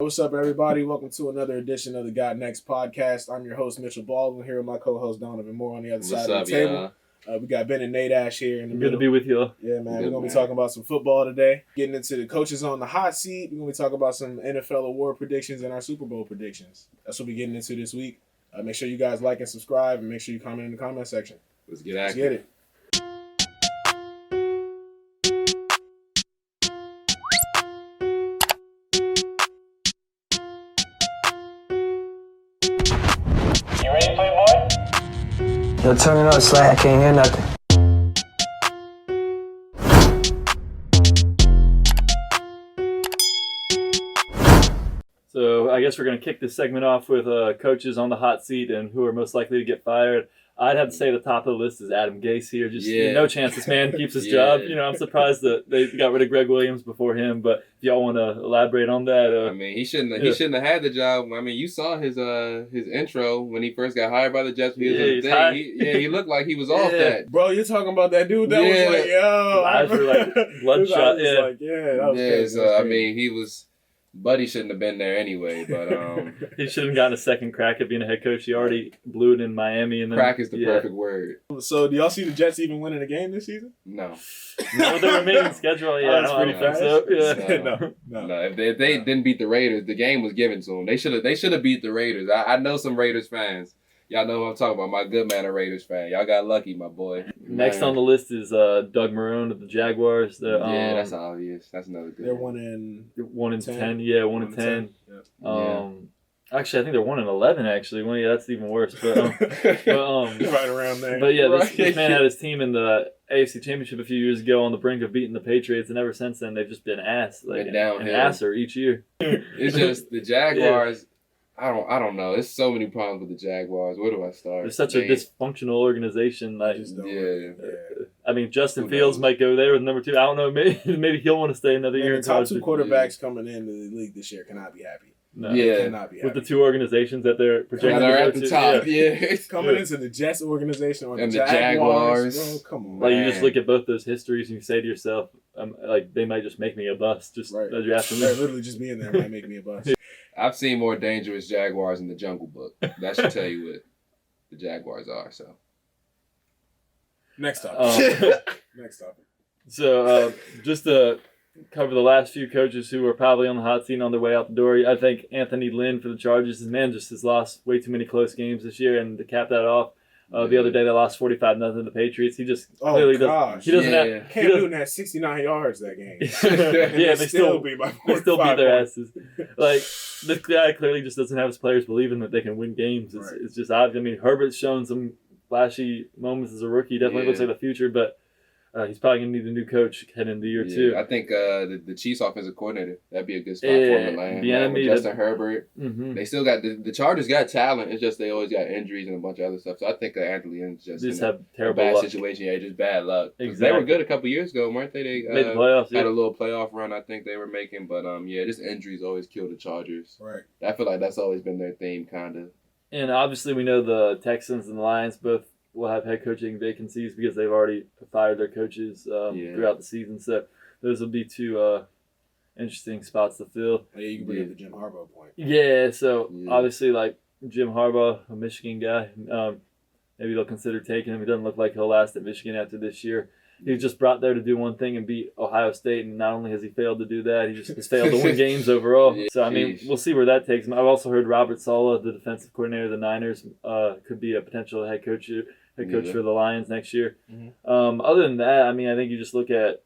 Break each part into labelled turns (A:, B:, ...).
A: What's up, everybody? Welcome to another edition of the Got Next podcast. I'm your host, Mitchell Baldwin, here with my co-host, Dono, and more on the other side of the table. We got Bennet and Nate Ash here in the middle.
B: Good to be with you.
A: Yeah, man. We're going to be talking about some football today. Getting into the coaches on the hot seat. We're going to be talking about some NFL award predictions and our Super Bowl predictions. That's what we're getting into this week. Make sure you guys like and subscribe, and make sure you comment in the comment section.
C: Let's get active.
A: Let's get it.
D: Yo, turn it up, Slay. I can't hear nothing.
B: So I guess we're going to kick this segment off with coaches on the hot seat and who are most likely to get fired. I'd have to say the top of the list is Adam Gase here. No chance this man keeps his job. I'm surprised that they got rid of Greg Williams before him. But if y'all want to elaborate on that,
C: he shouldn't have had the job. I mean, you saw his intro when he first got hired by the Jets. He looked like he was off that.
A: Bro, you're talking about that dude that was like, yo,
B: eyes were like bloodshot.
A: That was crazy.
C: So he was. Buddy shouldn't have been there anyway, but
B: he shouldn't have gotten a second crack at being a head coach. He already blew it in Miami, and then,
C: crack is the perfect word.
A: So, do y'all see the Jets even winning a game this season?
C: No.
B: No, the remaining schedule, I don't think so. Yeah.
C: No. If they didn't beat the Raiders, the game was given to them. They should have beat the Raiders. I know some Raiders fans. Y'all know what I'm talking about. My good man, a Raiders fan. Y'all got lucky, my boy.
B: Next on the list is Doug Marrone of the Jaguars.
C: That's obvious. That's another good.
A: They're 1 in
B: 10. Yeah, 1 in 10. Actually, I think they're 1 in 11. Actually, that's even worse. But
A: right around there.
B: But yeah, this man had his team in the AFC Championship a few years ago on the brink of beating the Patriots, and ever since then they've just been ass, an asser each year.
C: It's just the Jaguars. I don't know. There's so many problems with the Jaguars. Where do I start?
B: They're such a dysfunctional organization. I mean, Justin Fields might go there with number 2. I don't know. Maybe he'll want to stay another year.
A: The top 2 quarterbacks coming into the league this year cannot be happy.
B: No,
A: cannot be happy.
B: With the 2 organizations that they're projecting.
C: They're at the top.
A: Coming into the Jets organization or
C: and
A: the
C: Jaguars.
A: Bro, come on.
B: Like, you just look at both those histories and you say to yourself, they might just make me a bust. Just as you're asking me.
A: Literally just being there might make me a bust.
C: I've seen more dangerous Jaguars in the Jungle Book. That should tell you what the Jaguars are. So,
A: next topic.
B: So, just to cover the last few coaches who are probably on the hot seat on their way out the door, I think Anthony Lynn for the Chargers. His man just has lost way too many close games this year, and to cap that off, the other day they lost 45-0 to the Patriots. He just clearly doesn't. He doesn't have.
A: Cam Newton had 69 yards that game.
B: They still beat their asses. Like, this guy clearly just doesn't have his players believing that they can win games. It's just obvious. I mean, Herbert's shown some flashy moments as a rookie. He definitely looks like the future, but he's probably going to need a new coach heading into year 2.
C: I think the Chiefs offensive coordinator, that'd be a good spot for him to land. Justin Herbert.
B: Mm-hmm.
C: They still got the Chargers got talent. It's just they always got injuries and a bunch of other stuff. So I think Anthony Lynn's just
B: have terrible
C: bad
B: luck.
C: situation. Yeah, just bad luck.
B: Exactly.
C: They were good a couple years ago, weren't they? They
B: made the playoffs.
C: Had a little playoff run. I think they were making, but just injuries always kill the Chargers.
A: Right.
C: I feel like that's always been their theme, kind of.
B: And obviously, we know the Texans and the Lions both will have head coaching vacancies because they've already fired their coaches throughout the season. So those will be 2 interesting spots to fill.
A: Yeah, you can bring up the Jim Harbaugh point.
B: Yeah, so obviously, like Jim Harbaugh, a Michigan guy, maybe they'll consider taking him. He doesn't look like he'll last at Michigan after this year. He was just brought there to do one thing and beat Ohio State, and not only has he failed to do that, he just has failed to win games overall. So, I mean, we'll see where that takes him. I've also heard Robert Saleh, the defensive coordinator of the Niners, could be a potential head coach for the Lions next year. Mm-hmm. Other than that, I mean, I think you just look at,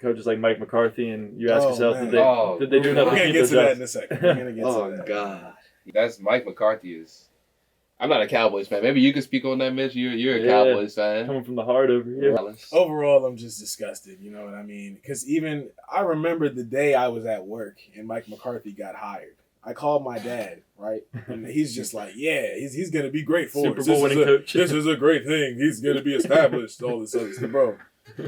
B: coaches like Mike McCarthy, and you ask yourself, did they do enough to keep
A: their jobs? We're going to get to that in a second. We're going to get to that.
C: God. That's Mike McCarthy is... I'm not a Cowboys fan. Maybe you can speak on that, Mitch. You're a Cowboys fan.
B: Coming from the heart over here.
A: Overall, I'm just disgusted. You know what I mean? Because I remember the day I was at work and Mike McCarthy got hired. I called my dad, right? And he's just like, he's going to be great for
B: us. Super Bowl winning coach.
A: This is a great thing. He's going to be established, all this other stuff. Bro,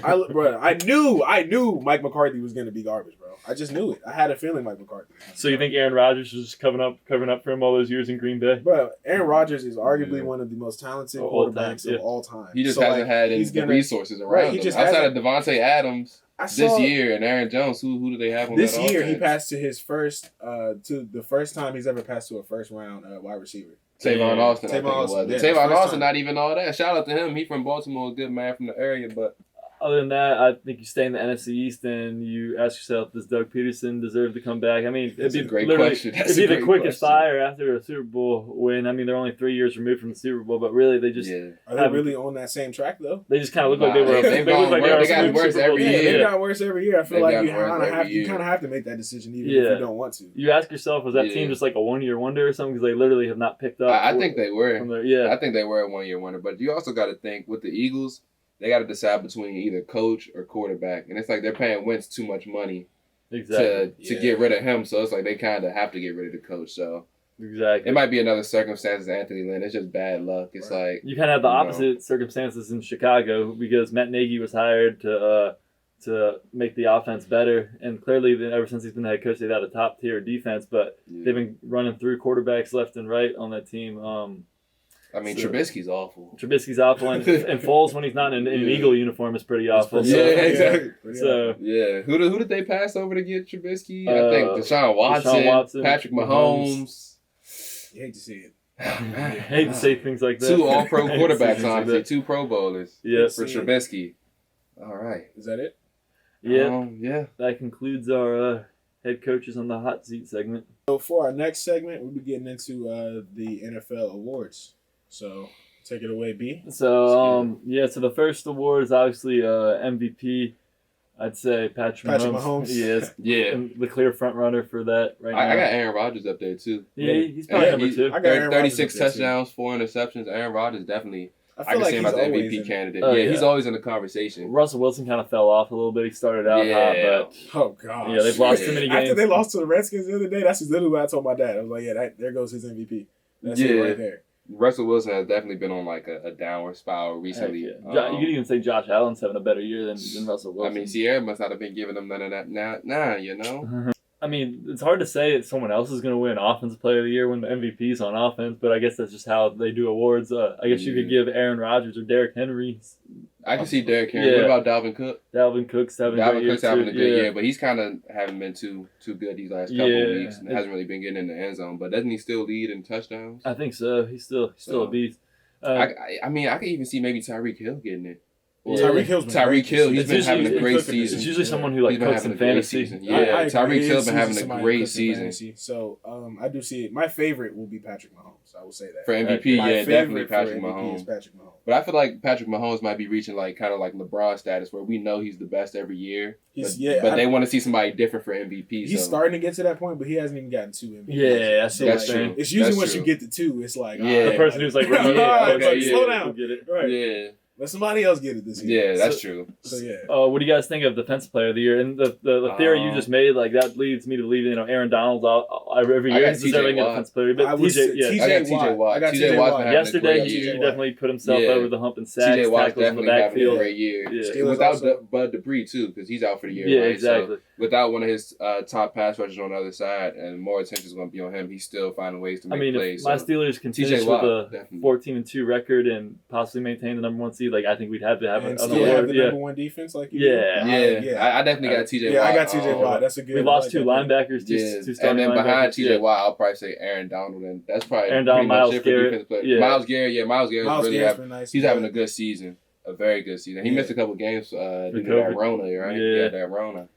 A: I knew Mike McCarthy was going to be garbage, bro. I just knew it. I had a feeling Mike McCarthy.
B: So you think Aaron Rodgers was just covering up for him all those years in Green Bay?
A: Bro, Aaron Rodgers is arguably one of the most talented quarterbacks of all time.
C: He just hasn't had the resources around him. Outside of Devontae Adams.
A: I saw
C: this year, and Aaron Jones, who do they have on
A: this
C: that
A: year
C: offense?
A: he passed to his first to the first time he's ever passed to a first round wide receiver.
C: Tavon Austin, I think
A: Tavon
C: it was.
A: Austin, yeah,
C: Tavon
A: first
C: Austin,
A: time.
C: not even all that. Shout out to him. He from Baltimore, a good man from the area, but
B: Other than that, I think you stay in the NFC East and you ask yourself, does Doug Peterson deserve to come back? I mean,
C: That's
B: it'd
C: a
B: be
C: great
B: literally,
C: question. That's
B: it'd be
C: a
B: the
C: great
B: quickest
C: question.
B: fire after a Super Bowl win. I mean, they're only 3 years removed from the Super Bowl, but really they just
C: yeah.
A: Are they really on that same track though?
B: they just kind of look like they were.
C: They've
B: They look like they
C: gotten
B: were
C: worse. They gotten
B: Super
C: worse
B: Bowl
C: every
A: Yeah,
B: teams.
C: year.
A: they've gotten worse every year. I feel
C: They've
A: like
C: gotten
A: you
C: worse
A: kind of
C: every
A: have you
C: year.
A: kind of have to make that decision even if
B: Yeah.
A: you don't want to.
B: You ask yourself, was that
C: Yeah.
B: team just like a 1 year wonder or something? Because they literally have not picked up.
C: I think they were.
B: From their, yeah.
C: I think they were a 1 year wonder. But you also got to think with the Eagles, they got to decide between either coach or quarterback, and it's like they're paying Wentz too much money
B: Exactly.
C: to get rid of him. So it's like they kind of have to get rid of the coach. So
B: Exactly.
C: it might be another circumstance as Anthony Lynn. It's just bad luck. It's like
B: You kind of have the
C: you know.
B: opposite circumstances in Chicago because Matt Nagy was hired to make the offense better, and clearly ever since he's been the head coach, they've had a top tier defense, but
C: Yeah.
B: they've been running through quarterbacks left and right on that team.
C: I mean,
B: So-
C: Trubisky's awful.
B: Trubisky's awful, and Foles when he's not in an
C: Yeah.
B: Eagle uniform is pretty awful.
A: Pretty
C: Yeah,
B: So,
A: awful.
C: exactly.
A: Pretty
B: so
A: awful.
C: Yeah, who did they pass over to get Trubisky? I think Deshaun
B: Deshaun Watson,
C: Patrick Mahomes.
A: You hate to see it.
B: I hate to say things like that.
C: Two All-Pro
B: I hate to say
C: quarterbacks,
B: things like
C: honestly.
B: that.
C: 2 Pro Bowlers
B: Yeah,
C: for Trubisky. All right.
A: Is that it?
B: yeah.
C: Yeah.
B: That concludes our head coaches on the hot seat segment.
A: So for our next segment, we'll be getting into the NFL awards. So take it away, B.
B: So so the first award is obviously MVP. I'd say Patrick
A: Mahomes.
B: He is
C: Yeah.
B: the clear front runner for that right now.
C: I got Aaron Rodgers up there, too.
B: yeah, he's probably
A: Yeah,
B: number
C: he-
B: 2.
A: I got Aaron Rodgers
C: 36
A: up there, too.
C: touchdowns, 4 interceptions. Aaron Rodgers definitely. I
A: feel
C: can
A: like
C: see him
A: he's
C: as the
A: always
C: MVP
A: in-
C: candidate.
B: Oh,
C: He's
B: yeah.
C: always in the conversation.
B: Russell Wilson kind of fell off a little bit. He started out hot,
C: Yeah.
B: but
A: Oh gosh.
B: yeah, they've lost too many games.
A: After they lost to the Redskins the other day, that's literally what I told my dad. I was like, yeah, there goes his MVP. That's it
C: Yeah.
A: right there.
C: Russell Wilson has definitely been on like a downward spiral recently.
B: Heck yeah. You could even say Josh Allen's having a better year than Russell
C: I
B: Wilson.
C: mean, Sierra must not have been giving them none of that. Nah, you know?
B: I mean, it's hard to say that someone else is going to win Offensive Player of the Year when the MVP's on offense, but I guess that's just how they do awards. I guess you could give Aaron Rodgers or Derrick Henry.
C: I can see Derrick Henry.
B: Yeah.
C: What about Dalvin Cook?
B: Dalvin Cook's having a
C: Dalvin
B: great year
C: Cook's having
B: too.
C: a good
B: Yeah.
C: year, but he's kind of haven't been too good these last couple
B: Yeah.
C: of weeks. And hasn't really been getting in the end zone. But doesn't he still lead in touchdowns?
B: I think so. He's still a beast.
C: I mean, I could even see maybe Tyreek Hill getting it. Or
B: Yeah.
A: Tyreek Hill's been
C: Tyreek
A: great
C: Hill,
A: this
C: he's
A: season.
C: been having a
B: usually-
C: great
A: It's
C: season.
B: It's usually someone who like
C: He's been
B: cooks
C: having
B: in
C: a great
B: fantasy.
C: season.
A: I
C: Yeah,
A: agree.
C: Tyreek
A: It's
C: Hill's been
A: usually
C: having a
A: somebody
C: great
A: cooks in
C: season.
A: fantasy. So I do see it. My favorite will be Patrick Mahomes. I will say that.
C: For MVP,
A: My
C: yeah,
A: favorite
C: definitely
A: for
C: Patrick
A: MVP
C: Mahomes.
A: is Patrick Mahomes.
C: But I feel like Patrick Mahomes might be reaching like kind of like LeBron status where we know he's the best every year. But they want to see somebody different for MVP.
A: He's
C: so.
A: starting to get to that point, but he hasn't even gotten 2 MVPs.
B: Yeah, that's
A: So,
C: That's
A: like,
C: true.
A: It's usually
C: That's
A: once
C: true.
A: you get to 2, it's like,
C: Yeah.
A: all
B: The
A: right,
B: person who's like,
A: buddy.
B: yeah,
A: All right,
B: okay,
A: buddy,
B: yeah,
A: slow
B: we'll
A: down.
B: get it.
A: Right.
C: Yeah,
A: Let somebody else get it this year.
C: yeah, that's true.
A: So yeah.
B: What do you guys think of Defensive Player of the Year? And the theory you just made, like that leads me to believe Aaron Donald's every
C: I
B: year
C: got
B: he's deserving
C: TJ
B: a
C: Watt.
B: Defensive Player. But
A: I was
B: TJ, yeah.
C: I got TJ Watt.
A: I got
C: TJ Watt's
A: Watt.
C: been having a
B: Yesterday
C: great
B: he
C: year.
B: definitely put himself
C: Yeah.
B: over the hump and sacks,
C: TJ Watt's
B: tackles in the
C: definitely having a
B: backfield.
C: great year.
B: Yeah.
A: Steelers
C: Without
A: also-
C: Bud Dupree too, because he's out for the year.
B: Yeah,
C: right?
B: exactly.
C: So without one of his top pass rushers on the other side, and more attention is going to be on him, he's still finding ways to
B: I
C: make
B: mean,
C: plays.
B: if my
C: so.
B: Steelers can
C: TJ
B: finish with
C: Watt,
B: a
C: definitely.
B: 14-2 record and possibly maintain the number 1 seed, like I think we'd have to have
A: And
B: an
A: still have
B: award.
A: the
B: Yeah,
A: number 1 defense like you
B: Yeah.
A: do.
C: I definitely got TJ Watt.
A: Yeah, I got TJ
C: um,
A: Watt. That's a good.
B: we lost 2
A: like that.
B: linebackers, two
C: Yeah,
B: starting
C: and then behind
B: linebackers.
C: TJ Watt, I'll probably say Aaron Donald, and that's probably
B: Aaron
C: pretty
B: Donald,
C: much
B: Myles
C: it for
B: Garrett.
C: defensive players.
B: Yeah.
C: Myles Garrett, Myles Garrett's
A: Myles
C: really
A: Garrett's been nice.
C: he's having a good season, a very good season. He
A: Yeah.
C: missed a couple games due to
B: COVID.
C: that Rona, right?
B: Yeah.
C: that Rona.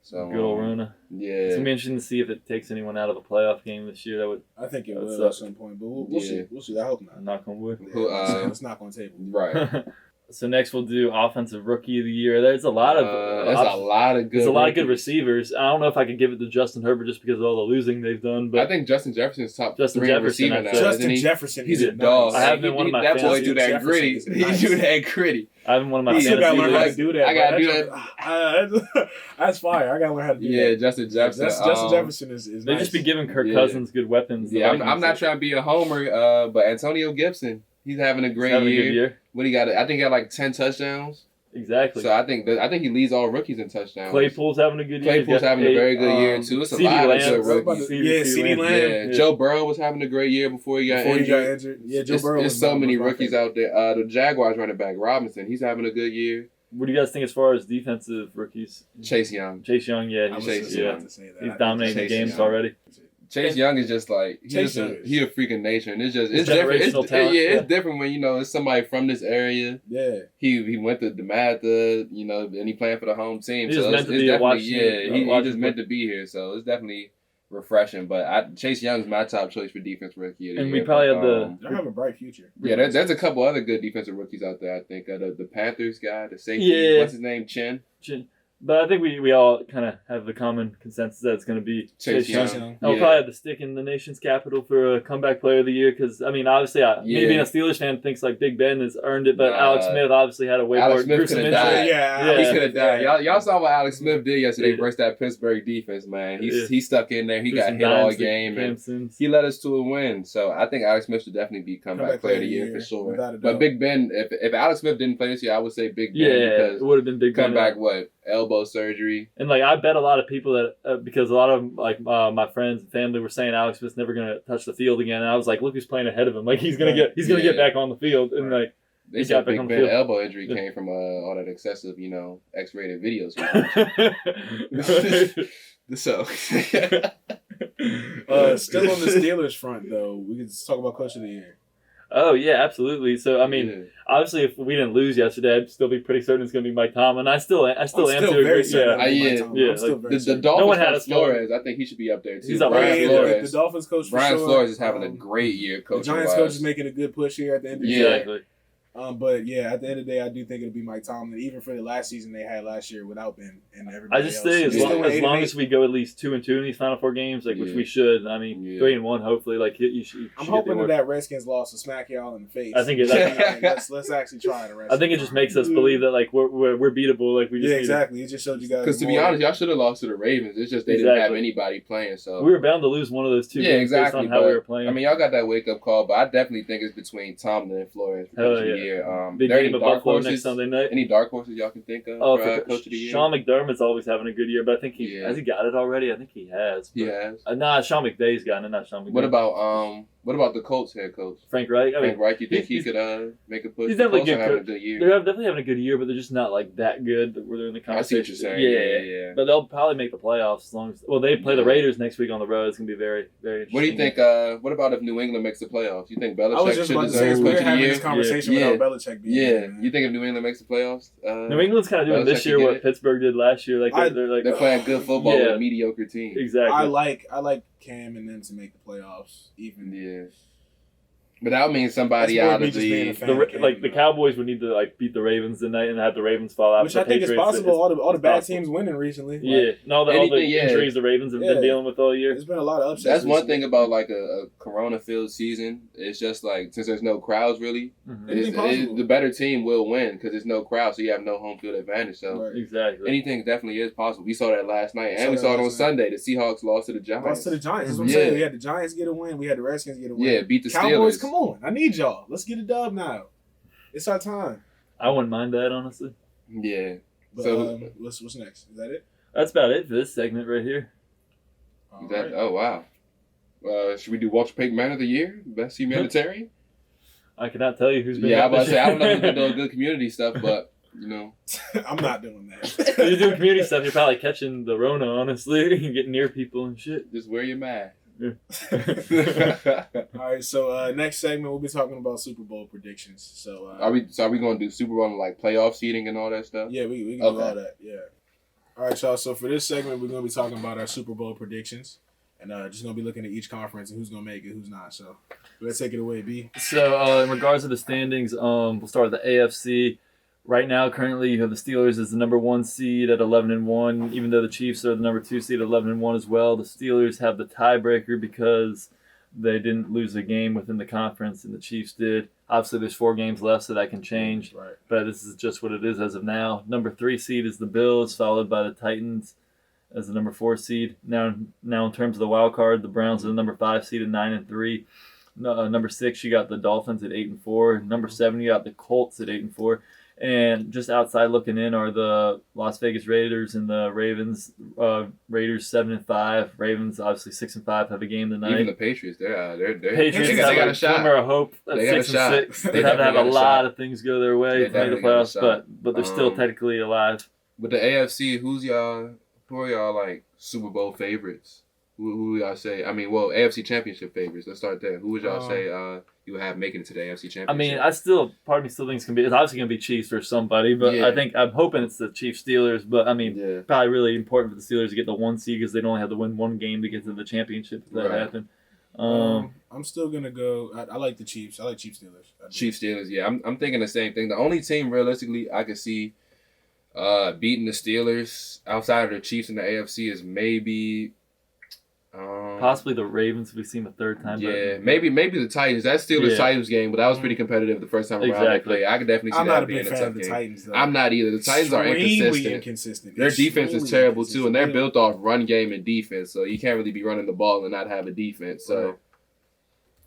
C: So
B: Good old Rona. It's
C: yeah,
B: gonna be interesting to see if it takes anyone out of a playoff game this year. That would
A: I think it
B: That
A: will
B: suck.
A: at some point, but we'll see. We'll see. I hope not.
B: knock on wood.
C: Who,
A: Let's knock on the table.
C: right.
B: So next we'll do Offensive Rookie of the Year. There's a lot of
C: There's a lot of good.
B: there's a lot of good
C: rookies.
B: receivers. I don't know if I could give it to Justin Herbert just because of all the losing they've done, but
C: I think Justin Jefferson's top
B: Justin
C: 3
B: Jefferson,
C: receiver
B: I'd
C: now,
B: say.
C: isn't
A: Justin
C: he?
A: Jefferson.
C: He's
A: is
C: a dog.
B: I have him in one of my
C: That boy
B: fantasy.
C: do that
A: Jefferson
C: gritty.
A: is
C: He
A: nice.
C: do that gritty.
B: I have him one of my
C: He
A: You gotta
B: fantasy
A: learn how to
B: leagues.
A: do that.
C: I gotta
A: bro.
C: do
A: That's fire. I gotta learn how to do
C: Yeah,
A: that.
C: Justin Jefferson.
A: Justin Jefferson is
B: They
A: nice.
B: just be giving Kirk
C: Yeah.
B: Cousins good weapons. The
C: Yeah, I'm
B: Vikings
C: not
B: are
C: trying to be a homer, but Antonio Gibson, he's having a great
B: having a
C: year.
B: good year.
C: What he got? I think he got like 10 touchdowns.
B: Exactly.
C: So I think he leads all rookies in touchdowns.
B: Claypool's having a good year. He's
C: Claypool's
B: got
C: having a
B: 8.
C: very good year too. It's a
B: CeeDee
C: lot
B: Lamb.
C: of good
A: I was about
C: rookies.
A: to- Yeah, CeeDee Lamb.
C: Yeah,
B: Yeah.
C: Joe Burrow was having a great year before he got
A: Before he
C: injured.
A: got injured. Yeah, Joe
C: There's
A: Burrow.
C: so many rookies out there. The Jaguars running back Robinson, he's having a good year.
B: What do you guys think as far as defensive rookies?
C: Chase Young.
B: Chase Young, yeah,
A: I was
B: he's
A: just
C: Young.
A: about to say that.
B: he's dominating
C: Chase
B: games
C: Young.
B: already.
C: Chase Young is just like he a freak of nature, and it's different.
B: Generational talent,
C: It's different when it's somebody from this area.
A: Yeah.
C: He went to DeMatha, and he playing for the home team.
B: He's
C: so
B: just meant to be a Washington.
C: he just meant to be here. So it's definitely refreshing. But Chase Young's my top choice for defense rookie of the year.
B: We probably have
A: They have a bright future.
C: Yeah, there's a couple other good defensive rookies out there. I think the Panthers guy, the safety.
B: Yeah.
C: What's his name? Chin.
B: But I think we all kind of have the common consensus that it's going to be
C: Chase Young.
A: Young.
B: I'll probably have the stick in the nation's capital for a comeback player of the year because, I mean, obviously, me being a Steelers fan thinks like Big Ben has earned it, but Alex Smith obviously had a way
C: Alex
B: more
C: Smith
B: gruesome
C: could've
B: injury.
C: died.
A: Yeah,
C: He could have died. Y'all saw what Alex Smith did yesterday
B: Yeah.
C: versus that Pittsburgh defense, man.
B: Yeah.
C: He stuck in there. He
B: Threw
C: got
B: some
C: hit all
B: dimes to
C: game, and
B: Clemson's.
C: he led us to a win. So I think Alex Smith should definitely be comeback player of the year for sure.
A: without a
C: But
A: doubt.
C: Big Ben, if Alex Smith didn't play this year, I would say Big Ben
B: Yeah,
C: because
B: it would have been Big Ben.
C: comeback elbow surgery.
B: And like I bet a lot of people that because a lot of my friends and family were saying Alex Smith's never gonna touch the field again. And I was like, look who's playing ahead of him. Like he's gonna get back on the field. And like
C: They
B: he
C: said
B: got back
C: Big
B: on the
C: Ben
B: field.
C: elbow injury came from all that excessive, X-rated videos. So
A: Still on the Steelers front, though, we can talk about Coach of the Year.
B: Oh yeah, absolutely. So I mean, obviously, if we didn't lose yesterday, I'd still be pretty certain it's going to be Mike Tomlin. I still am to a
A: very
B: degree.
A: certain
B: Yeah,
A: it'll be
C: Yeah.
A: Mike Tomlin.
B: Yeah,
A: I'm still
B: like,
A: very
C: the
A: certain.
C: Dolphins
B: No one had
C: coach
B: us going.
C: Flores, I think he should be up there too.
B: He's up
C: Brian
B: there.
A: The
C: Flores.
A: Dolphins coach for
C: Brian
A: sure.
C: Flores is having a great year
A: The
C: coaching.
A: Giants coach is making a good push here at the end of the year.
B: exactly.
A: But yeah, at the end of the day, I do think it'll be Mike Tomlin. Even for the last season they had last year without Ben and everybody
B: I just
A: else.
B: say as
A: He's
B: long,
A: still
B: as,
A: 8-8.
B: long as we go at least 2-2 in these final 4 games, like which
C: Yeah.
B: we should. I mean,
C: Yeah.
B: 3-1 hopefully. Like you should.
A: I'm
B: get
A: hoping
B: the
A: that Redskins loss to smack y'all in the face.
B: I think it-
A: let's actually try the rest.
B: I think it just makes us believe that like we're beatable. Like we just
A: Yeah,
B: need
A: exactly. It just showed you guys.
C: Because to be
A: more-
C: honest, y'all should have lost to the Ravens. It's just they didn't have
B: Exactly.
C: anybody playing. So
B: we were bound to lose one of those 2
C: yeah,
B: games
C: exactly.
B: based on how
C: but,
B: we were playing.
C: I mean, y'all got that wake up call, but I definitely think it's between Tomlin and Flores for
B: Hell
C: coach of the
B: yeah.
C: year.
B: Big
C: there
B: game
C: any
B: of
C: dark
B: Buffalo
C: horses?
B: next Sunday night.
C: Any dark horses y'all can think of
B: Oh,
C: for
B: for
C: coach of the year?
B: Sean McDermott's always having a good year, but I think
C: Yeah.
B: has he got it already? I think he has.
C: He
B: but-
C: has.
B: Nah, Sean McVay's gotten it, not Sean McDermott.
C: What about the Colts head coach?
B: Frank Reich? I mean,
C: Frank Reich, you think he
B: he's-
C: could make a push?
B: he's
C: The
B: definitely
C: Colts are
B: good
C: having a
B: coach.
C: good year.
B: they're definitely having a good year, but they're just not like that good that where they're in the
C: I see
B: conversation.
C: what you're saying. Yeah.
B: But they'll probably make the playoffs as long as they play the
C: Yeah.
B: Raiders next week on the road. It's gonna be very, very interesting.
C: What do you think? What about if New England makes the playoffs? You think
A: I was
C: Belichick
A: just
C: should
A: about to say
C: deserve
A: we're
C: coach of the
A: having
C: year?
A: this conversation
C: Yeah.
A: without Belichick being
C: Yeah.
A: there, man.
C: You think if New England makes the playoffs?
B: New England's kind of doing this
C: Belichick
B: year
C: can
B: what
C: get it?
B: Pittsburgh did last year. Like they're like
C: They're playing good football with
B: Yeah.
C: a mediocre team.
B: exactly.
A: I like Cam and them to make the playoffs. Even
C: Yeah. But that would mean somebody
A: That's more
C: out
A: me
C: of
A: just being a
C: the.
A: fan.
B: The Cowboys would need to like beat the Ravens tonight and have the Ravens fall out.
A: which
B: for
A: I think is
B: Patriots.
A: possible. All the bad
B: possible.
A: teams winning recently. Like,
B: Yeah, and all the
C: Anything, yeah.
B: injuries the Ravens have
A: Yeah.
B: been dealing with all year.
A: there's been a lot of upsets.
C: That's one
A: recently.
C: thing about like a Corona filled season. It's just like since there's no crowds really,
B: Mhm.
A: Anything possible.
C: the better team will win because there's no crowd, so you have no home field advantage. So
A: Right.
B: Exactly.
C: anything definitely is possible. We saw that last night, and we
A: Saw
C: saw
A: that
C: it on
A: last night.
C: Sunday. The Seahawks lost to the Giants.
A: Lost to the Giants. That's what I'm
C: Yeah.
A: saying. We had the Giants get a win. We had the Redskins get a win.
C: Yeah, beat the
A: Cowboys,
C: Steelers.
A: come on. I need y'all. Let's get a dub now. It's our time.
B: I wouldn't mind that honestly.
C: Yeah.
A: But
C: So-
A: what's next? Is that it?
B: That's about it for this segment right here.
A: All
C: That,
A: right.
C: Oh wow. Should we do Walter Payton Man of the Year, best humanitarian?
B: I cannot tell you who's been.
C: Yeah, I
B: up
C: was about
B: this
C: to say I don't know
B: year.
C: who's been doing good community stuff, but you know,
A: I'm not doing
B: If
A: that.
B: you're doing community stuff, you're probably catching the Rona. Honestly, you getting near people and shit.
C: just wear your mask.
A: All right, so next segment we'll be talking about Super Bowl predictions. So
C: Are we going to do Super Bowl and like playoff seeding and all that stuff?
A: yeah, we can do
C: Okay.
A: all that. Yeah. All right, y'all. So for this segment, we're gonna be talking about our Super Bowl predictions, and just gonna be looking at each conference and who's gonna make it, who's not. So let's take it away, B.
B: So in regards to the standings, we'll start with the AFC. Right now, currently, you have the Steelers as the number 1 seed at 11-1. Even though the Chiefs are the number 2 seed at 11-1 as well, the Steelers have the tiebreaker because they didn't lose a game within the conference, and the Chiefs did. Obviously, there's 4 games left, so that can change.
A: Right.
B: But this is just what it is as of now. Number 3 seed is the Bills, followed by the Titans as the number 4 seed. Now in terms of the wild card, the Browns are the number 5 seed at 9-3. Number 6, you got the Dolphins at 8-4. Number 7, you got the Colts at 8-4. And just outside looking in are the Las Vegas Raiders and the Ravens. Raiders 7-5. Ravens obviously 6-5 have a game tonight.
C: Even the Patriots, they're
B: Patriots
C: they
B: have
C: got
B: a
C: a shot.
B: glimmer of hope at
C: They got a
B: 6-6.
C: shot.
B: They have to have a
C: definitely got a
B: lot
C: shot.
B: of things go their way
C: They
B: to make the
C: definitely got a
B: playoffs,
C: shot.
B: but they're still technically alive.
C: With the AFC, who are y'all like Super Bowl favorites? Who y'all say? I mean, well, AFC Championship favorites. Let's start there. Who would y'all say you would have making it to the AFC Championship?
B: I mean, part of me still thinks it's obviously going to be Chiefs or somebody, but
C: Yeah.
B: I'm hoping it's the Chiefs Steelers. But I mean,
C: Yeah.
B: probably really important for the Steelers to get the 1 seed because they'd only have to win one game to get to the championship if that
C: Right.
B: happened.
A: I'm still gonna go. I like the Chiefs. I like Chiefs Steelers.
C: Chiefs Steelers. Yeah, I'm thinking the same thing. The only team realistically I could see beating the Steelers outside of the Chiefs in the AFC is maybe
B: Possibly the Ravens if we see them a third time.
C: Yeah,
B: but,
C: maybe the Titans. That Steelers
B: Yeah.
C: Titans game, but that was pretty competitive the first time around they
B: Exactly.
C: played. I could definitely see
A: I'm not
C: that
A: a
C: being
A: big
C: a
A: fan
C: tough
A: of the
C: game.
A: Titans though.
C: I'm not either. The Titans are
A: Extremely
C: inconsistent. Their defense is
A: Extremely
C: terrible too, and they're
A: inconsistent.
C: built off run game and defense. So you can't really be running the ball and not have a defense. So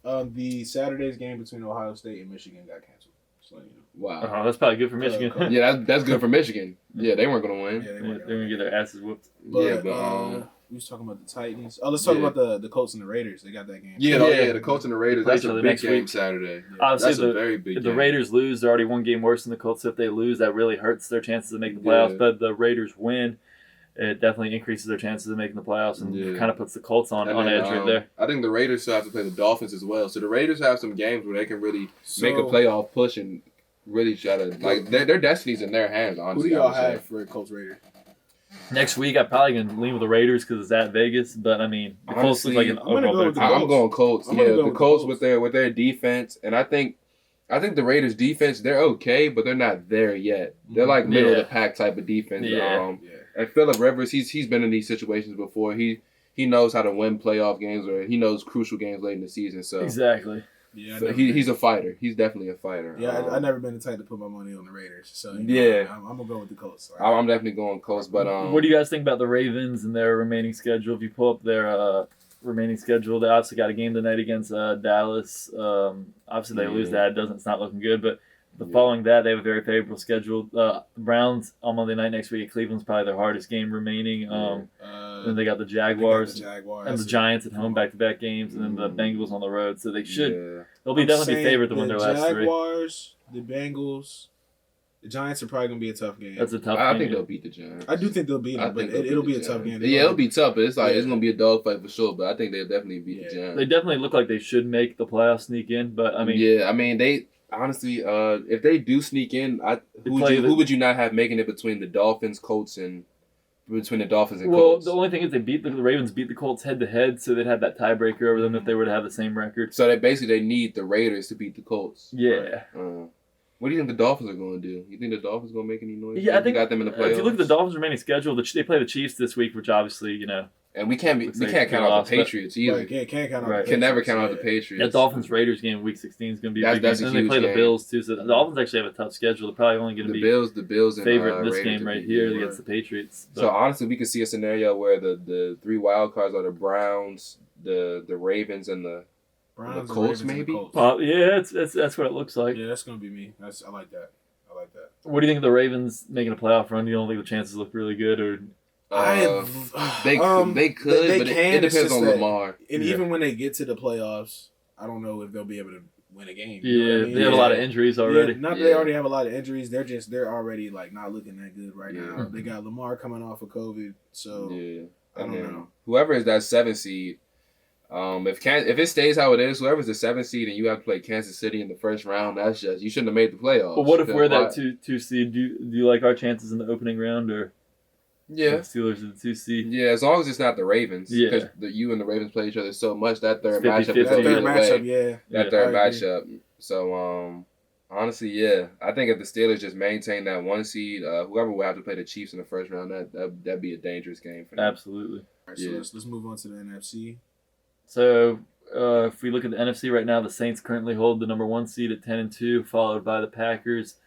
A: The Saturday's game between Ohio State and Michigan got canceled. So,
C: wow,
B: that's probably good for Michigan.
C: yeah, that's good for Michigan. Yeah, they weren't gonna win.
A: Yeah, they
B: They're
A: weren't
B: going to get their asses whooped.
A: But,
C: but
A: we was talking about the Titans. Oh, let's talk
C: Yeah.
A: about the Colts and the Raiders. They got that game.
C: The Colts and the Raiders.
B: Play
C: That's
B: each
C: a
B: other
C: big
B: next
C: game
B: week.
C: Saturday.
B: Obviously,
C: That's a very big
B: if the
C: game.
B: Raiders lose, they're already one game worse than the Colts. So if they lose, that really hurts their chances of making the
C: Yeah.
B: playoffs. But if the Raiders win, it definitely increases their chances of making the playoffs and
C: Yeah.
B: kind of puts the Colts on
C: And then,
B: edge right there.
C: I think the Raiders still have to play the Dolphins as well. So the Raiders have some games where they can really make a playoff push and really try to their destiny's in their hands.
A: Who
C: Honestly,
A: do
C: I
A: y'all
C: would say.
A: have for Colts Raiders?
B: Next week, I'm probably going to lean with the Raiders because it's at Vegas. But, I mean, the Colts look like an
A: I'm gonna
B: overall
A: go
B: better
A: with the
B: team.
A: Colts.
C: I'm going Colts.
A: I'm gonna
C: Yeah,
A: go
C: the
A: with the
C: Colts
A: Colts.
C: with their defense, and I think the Raiders defense, they're okay, but they're not there yet. They're like middle of the pack type of defense.
B: Yeah.
C: And Phillip Rivers, he's been in these situations before. He knows how to win playoff games, or he knows crucial games late in the season. So
B: Exactly.
A: Yeah,
C: so he's a fighter. He's definitely a fighter.
A: Yeah, I never been the type to put my money on the Raiders. So
C: Yeah.
A: I'm gonna go with the Colts.
C: I'm definitely going Colts, but
B: What do you guys think about the Ravens and their remaining schedule? If you pull up their remaining schedule, they obviously got a game tonight against Dallas. Obviously, they lose that. It's not looking good. But following that, they have a very favorable schedule. The Browns on Monday night next week at Cleveland's probably their hardest game remaining. Then they got the Jaguars and the Giants at home, back-to-back games, and then the Bengals on the road. So they'll be definitely favored to win their last three.
A: The Jaguars, the Bengals, the Giants are probably gonna be a tough game.
B: That's a tough
C: I
B: game.
C: think they'll beat the Giants.
A: I do think they'll beat them, but it'll be a tough game.
C: Yeah, it'll be tough, but it's gonna be a dogfight for sure. But I think they'll definitely beat the Giants.
B: They definitely look like they should make the playoffs, sneak in. But I mean,
C: they honestly, if they do sneak in, who would you not have making it between the Dolphins, Colts, and between the Dolphins and Colts?
B: The only thing is the Ravens beat the Colts head to head, so they'd have that tiebreaker over them if they were to have the same record.
C: So they need the Raiders to beat the Colts.
B: Yeah.
C: What do you think the Dolphins are going to do? You think the Dolphins going to make any noise?
B: Yeah, I think
C: you got them in the playoffs.
B: If you look at the Dolphins' remaining schedule, they play the Chiefs this week, which obviously
C: and we can't count out the Patriots either.
A: Right, can't count out.
B: Right.
C: Can never count out the Patriots.
B: That Dolphins Raiders game week 16 is going to be a big
C: That's
B: game.
C: a
B: And then they
C: huge
B: play the
C: game.
B: Bills too, so the Dolphins actually have a tough schedule. They're probably only going to be
C: the Bills and
B: favorite in this
C: Raiders
B: game right
C: to
B: here
C: beat.
B: against the Patriots.
C: So honestly, we could see a scenario where the three wild cards are the Browns, the Ravens, and the
A: Browns,
C: Colts,
A: Ravens, and
C: maybe?
A: Colts.
B: Yeah, that's what it looks like.
A: Yeah, that's gonna be me. I like that.
B: What do you think of the Ravens making a playoff run? You don't think the chances look really good, or
C: they could, but it depends on Lamar.
A: And even when they get to the playoffs, I don't know if they'll be able to win a game.
B: Yeah,
A: You know what I mean?
B: they have a lot of injuries already.
A: They already have a lot of injuries. They're already like not looking that good right now. They got Lamar coming off of COVID, so I don't know.
C: Whoever is that 7th seed, if it stays how it is, whoever's the 7th seed and you have to play Kansas City in the first round, that's just you shouldn't have made the playoffs.
B: But what if we're that two seed? Do you like our chances in the opening round, or
C: yeah,
B: the Steelers are the 2 seed?
C: Yeah, as long as it's not the Ravens.
B: Yeah,
C: because you and the Ravens play each other so much that third
B: It's
C: matchup
B: 50-50.
C: is going either way.
A: That
C: third matchup. So honestly, yeah, I think if the Steelers just maintain that 1 seed, whoever will have to play the Chiefs in the first round, that'd be a dangerous game for them.
B: Absolutely.
A: All right, so let's move on to the NFC.
B: So if we look at the NFC right now, the Saints currently hold the number 1 seed at 10-2, followed by the Packers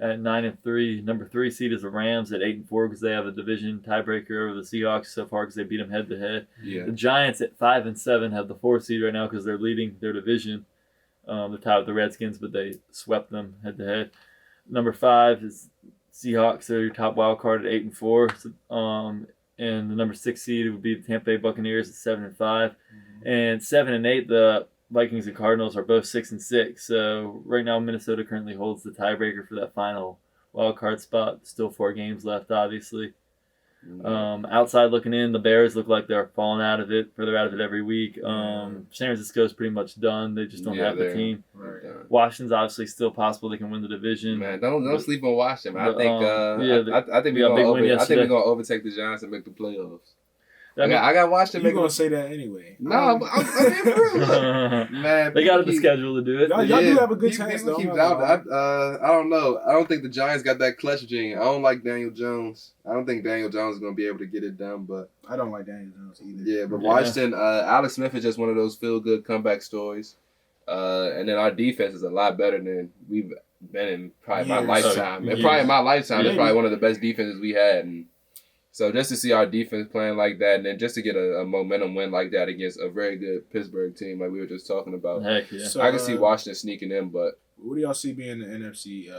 B: at 9-3. Number 3 seed is the Rams at 8-4 because they have a division tiebreaker over the Seahawks so far because they beat them head to head.
C: Yeah.
B: The Giants at 5-7 have the 4 seed right now because they're leading their division. They're tied with the Redskins, but they swept them head to head. Number 5 is Seahawks. They're your top wild card at 8-4. And the number 6 seed would be the Tampa Bay Buccaneers at 7-5. Mm-hmm. And 7 and 8, the Vikings and Cardinals are both 6-6. So right now, Minnesota currently holds the tiebreaker for that final wild card spot. Still 4 games left, obviously. Outside looking in, the Bears look like they're falling out of it. Further out of it every week. San Francisco's pretty much done. They just don't have the team.
C: Right.
B: Washington's obviously still possible they can win the division.
C: Man, don't sleep on Washington. I think we're gonna overtake the Giants and make the playoffs. I got Washington.
A: You're gonna say that anyway.
C: No, I'm being for real. Man,
B: they got the schedule to do it.
A: Y'all do have a good chance. Though.
C: I don't know. I don't think the Giants got that clutch gene. I don't like Daniel Jones. I don't think Daniel Jones is gonna be able to get it done. But
A: I don't like Daniel Jones either.
C: Yeah, but Washington, Alex Smith is just one of those feel good comeback stories. And then our defense is a lot better than we've been in probably my lifetime. And probably in my lifetime, it's probably one of the best defenses we had. And so just to see our defense playing like that, and then just to get a momentum win like that against a very good Pittsburgh team, like we were just talking about.
B: Heck yeah.
C: So I can see Washington sneaking in, but
A: what do y'all see being the NFC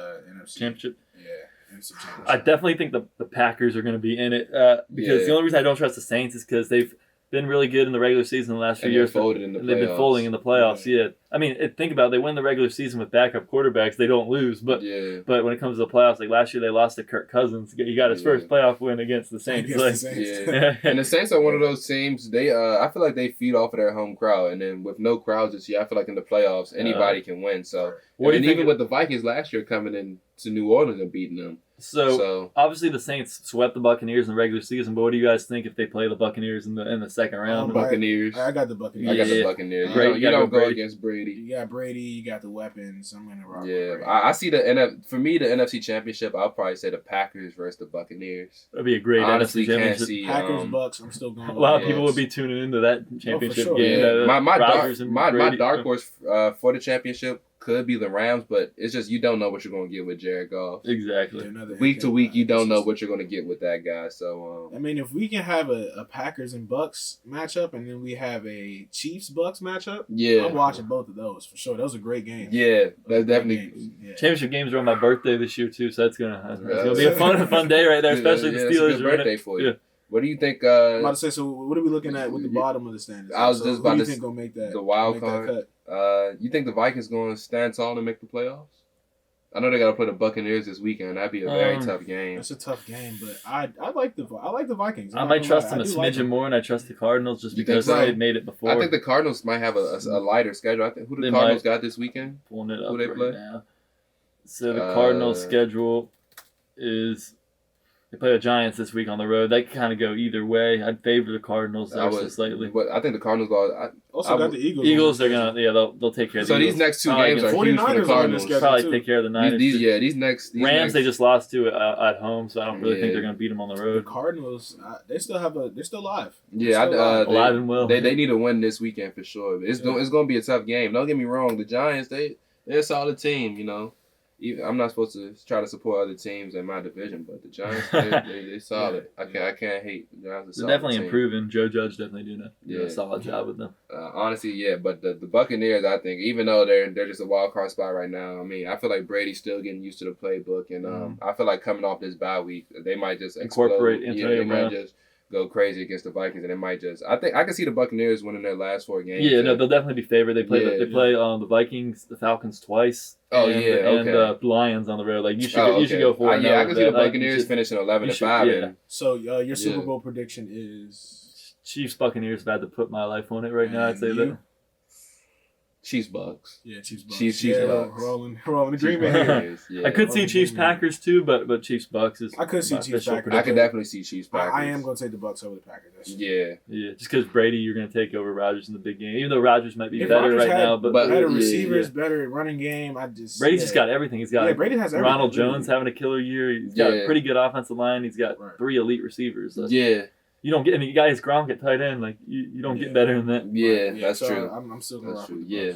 B: championship?
A: Yeah, NFC championship.
B: I definitely think the Packers are going to be in it because the only reason I don't trust the Saints is because they've been really good in the regular season the last few years.
C: They've
B: been folding in the playoffs. Yeah. I mean, think about it. They win the regular season with backup quarterbacks. They don't lose. But when it comes to the playoffs, like last year they lost to Kirk Cousins. He got his first playoff win against the Saints.
C: And the Saints are one of those teams. They I feel like they feed off of their home crowd. And then with no crowds this year, I feel like in the playoffs anybody can win. So even with the Vikings last year coming in to New Orleans and beating them.
B: So obviously the Saints swept the Buccaneers in the regular season, but what do you guys think if they play the Buccaneers in the second round?
C: Buccaneers.
A: I got the Buccaneers.
C: I got the Buccaneers.
B: You
C: don't go against Brady.
A: You got Brady. You got the weapons. I'm gonna rock.
C: Yeah, I see the NFC Championship. I'll probably say the Packers versus the Buccaneers.
B: That'd be a great NFC Championship.
A: Packers, Bucks. I'm still going.
B: A lot of people would be tuning into that championship game.
C: Yeah. My dark horse for the championship could be the Rams, but it's just you don't know what you're going to get with Jared Goff.
B: Exactly.
C: Week to week, you don't know what you're going to get with that guy. So
A: I mean, if we can have a Packers and Bucks matchup, and then we have a Chiefs Bucks matchup, I'm watching both of those for sure. Those are great games.
C: Yeah, that's definitely
B: championship games are on my birthday this year too, so that's gonna be a fun day right there, especially the Steelers.
C: It's a good birthday for you. Yeah. What do you think?
A: I'm about to say. So, what are we looking at with the bottom of the standings?
C: I was just about to.
A: Who do you think gonna make that?
C: The wild card. You think the Vikings going to stand tall and make the playoffs? I know they got to play the Buccaneers this weekend. That'd be a very tough game.
A: It's a tough game, but I like the Vikings.
B: I might trust them a smidgen more, and I trust the Cardinals just because they've made it before.
C: I think the Cardinals might have a lighter schedule. I think who the Cardinals got this weekend?
B: Pulling it up
C: who they
B: right
C: play
B: now. So the Cardinals' schedule is. They play the Giants this week on the road. They can kind of go either way. I'd favor the Cardinals slightly.
C: But I think the Cardinals
A: got the Eagles.
B: Eagles, they're gonna they'll take care of the
C: Eagles. So these next two games are huge for the Cardinals.
B: Probably take care of the Niners.
C: These next
B: Rams they just lost to at home, so I don't really think they're gonna beat them on the road.
A: The Cardinals, they're still alive.
B: Alive and well.
C: They need to win this weekend for sure. It's gonna be a tough game. Don't get me wrong. The Giants they're a solid team. You know. I'm not supposed to try to support other teams in my division, but the Giants, they're solid. I can't hate the Giants.
B: They're definitely improving. Joe Judge definitely doing a solid job with them.
C: Honestly, yeah. But the Buccaneers, I think, even though they're just a wild card spot right now, I mean, I feel like Brady's still getting used to the playbook, and I feel like coming off this bye week, they might just
B: incorporate into
C: they might just go crazy against the Vikings, and it might just. I think I can see the Buccaneers winning their last 4 games.
B: Yeah, no, they'll definitely be favored. They play the Vikings, the Falcons twice. And the Lions on the road. Like you should go for it.
C: Yeah, I can see the Buccaneers finishing 11-5.
A: Yeah. So your Super Bowl prediction is
B: Chiefs Buccaneers. If I had to put my life on it right now, I'd say that.
C: Chiefs Bucks.
A: Yeah, Chiefs Bucks.
C: Chiefs Bucks.
A: Rolling agreement here.
B: I could see Chiefs Packers too, but Chiefs Bucks is.
A: I could see Chiefs Packers.
C: I could definitely see Chiefs Packers.
A: I am going to take the Bucks over the Packers.
B: Yeah, just because Brady, you're going to take over Rodgers in the big game, even though Rodgers might be better right now. But
A: better receivers, better running game.
B: Brady's just got everything. He's got
A: Brady has everything.
B: Ronald Jones having a killer year. He's got a pretty good offensive line. He's got 3 elite receivers. You don't get. I mean, you guys Gronk at tight end. Like you don't get better than that.
C: Yeah, that's true.
A: I'm still going to rock with
C: Yeah.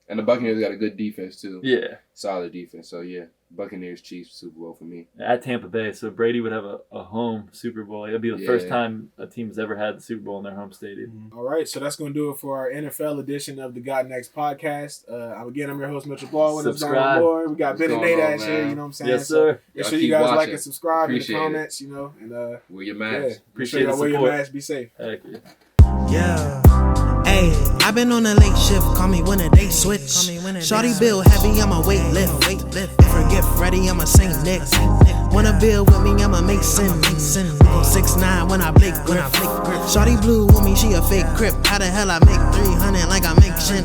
C: And the Buccaneers got a good defense, too.
B: Yeah.
C: Solid defense, so yeah. Buccaneers Chiefs Super Bowl for me.
B: At Tampa Bay, so Brady would have a home Super Bowl. It'll be the first time a team's ever had the Super Bowl in their home stadium.
A: All right, so that's going to do it for our NFL edition of the God Next podcast. Again, I'm your host, Mitchell Baldwin.
B: Subscribe.
A: We got Bennet Nate here, you know what I'm saying?
B: Yes, sir.
A: So make sure you guys like and subscribe in the comments, you know. And
C: wear your mask.
B: Appreciate the
A: wear
B: support.
A: your mask. Be safe.
B: Heck yeah.
E: Yeah. Hey, I've been on a late shift, call me when a day switch. Shawty bill heavy, I'ma weight lift. If her gift ready, I'ma Saint Nick. Wanna build with me, I'ma make sin. 6'9" when I blink grip. Shawty blue with me, she a fake crip. How the hell I make 300 like I make shit?